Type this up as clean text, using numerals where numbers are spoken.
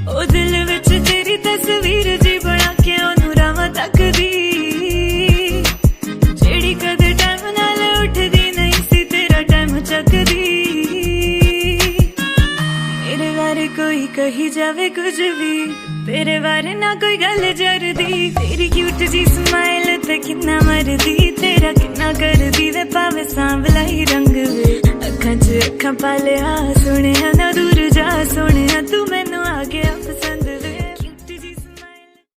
ओ दिल विच तेरी तस्वीर जी बना के ओनू रावां तकदी, जेड़ी कदे टाइम नाल उठदी नहीं सी तेरा टाइम चकदी। मेरे बारे कोई कही जावे कुछ भी, तेरे बारे ना कोई गल जरदी। तेरी क्यूट जी स्माइल ते किन्ना मरदी, तेरा किन्ना करदी वे भावे सांवला ही रंग वे। अखां च अखां पालिया सोहणिया ना दूर जा सोहणिया तू